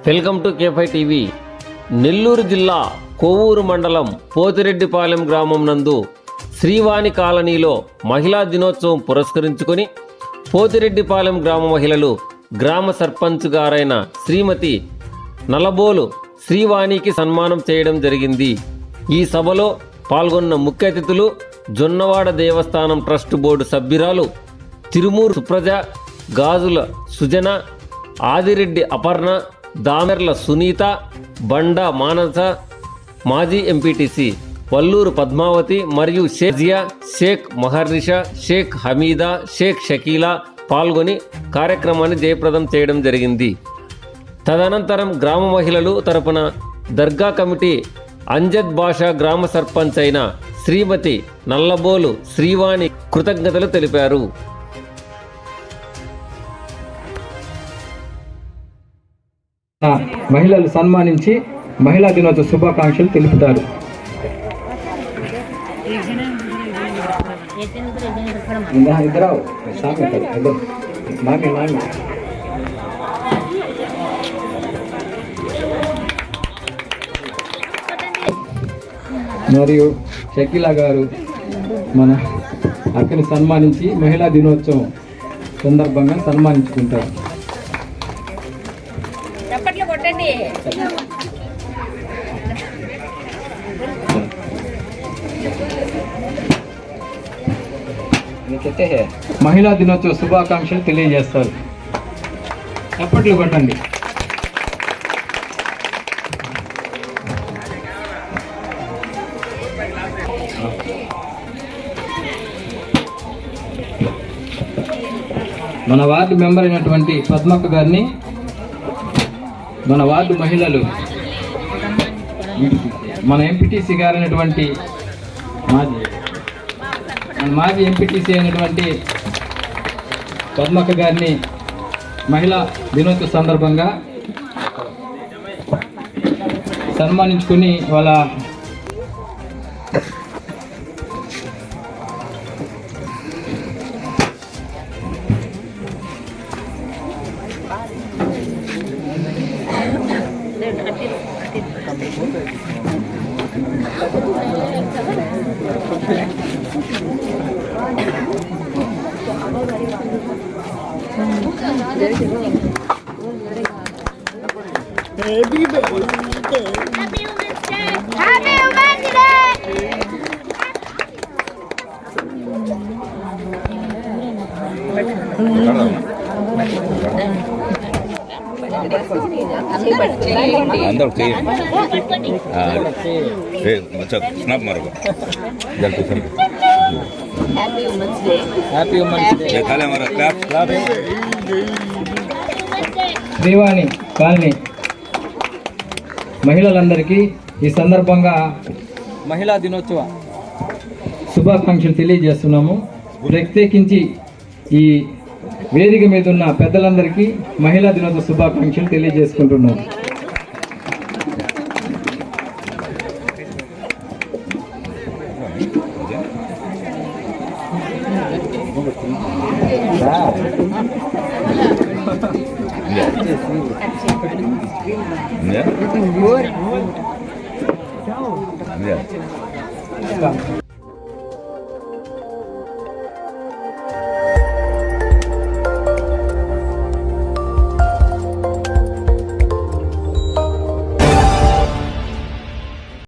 Welcome to K5 TV. Nellore జిల్లా కోవూరు మండలం పోతిరెడ్డిపాలెం గ్రామం నందు శ్రీవాణి కాలనీలో మహిళా దినోత్సవం పురస్కరించుకొని పోతిరెడ్డిపాలెం గ్రామ మహిళలు గ్రామ సర్పంచ్ గారైన శ్రీమతి నలబోలు శ్రీవాణికి సన్మానం చేయడం జరిగింది. ఈ సభలో పాల్గొన్న ముఖ్య అతిథులు జొన్నవాడ దేవస్థానం ట్రస్ట్ బోర్డు సభ్యురాలు తిరుమూరు సుప్రజ, గాజుల సుజన, ఆదిరెడ్డి అపర్ణ, దామెర్ల సునీత, బండా మానస, మాజీ ఎంపీటీసీ వల్లూరు పద్మావతి మరియు షేక్ మహర్నిషా, షేక్ హమీదా, షేక్ షకీలా పాల్గొని కార్యక్రమాన్ని జయప్రదం చేయడం జరిగింది. తదనంతరం గ్రామ మహిళలు తరపున దర్గా కమిటీ అంజద్ బాషా గ్రామ సర్పంచ్ అయిన శ్రీమతి నల్లబోలు శ్రీవాణి కృతజ్ఞతలు తెలిపారు. మహిళలు సన్మానించి మహిళా దినోత్సవ శుభాకాంక్షలు తెలుపుతారు. మరియు షకీలా గారు మన అక్కని సన్మానించి మహిళా దినోత్సవం సందర్భంగా సన్మానించుకుంటారు. మహిళా దినోత్సవ శుభాకాంక్షలు తెలియజేస్తారు. చప్పట్లు కొట్టండి. మన వార్డు మెంబర్ అయినటువంటి పద్మక్క గారిని మన వార్డు మహిళలు, మన ఎంపీటీసీ గారు అయినటువంటి మాజీ ఎంపీటీసీ అయినటువంటి పద్మక్క గారిని మహిళా దినోత్సవ సందర్భంగా సన్మానించుకుని వాళ్ళ అందరూ స్నాప్ మారు శ్రీవాణి కాలనీ మహిళలందరికీ ఈ సందర్భంగా మహిళా దినోత్సవ శుభాకాంక్షలు తెలియజేస్తున్నాము. ప్రత్యేకించి ఈ వేదిక మీద ఉన్న పెద్దలందరికీ మహిళా దినోత్సవ శుభాకాంక్షలు తెలియజేసుకుంటున్నాము. Yeah.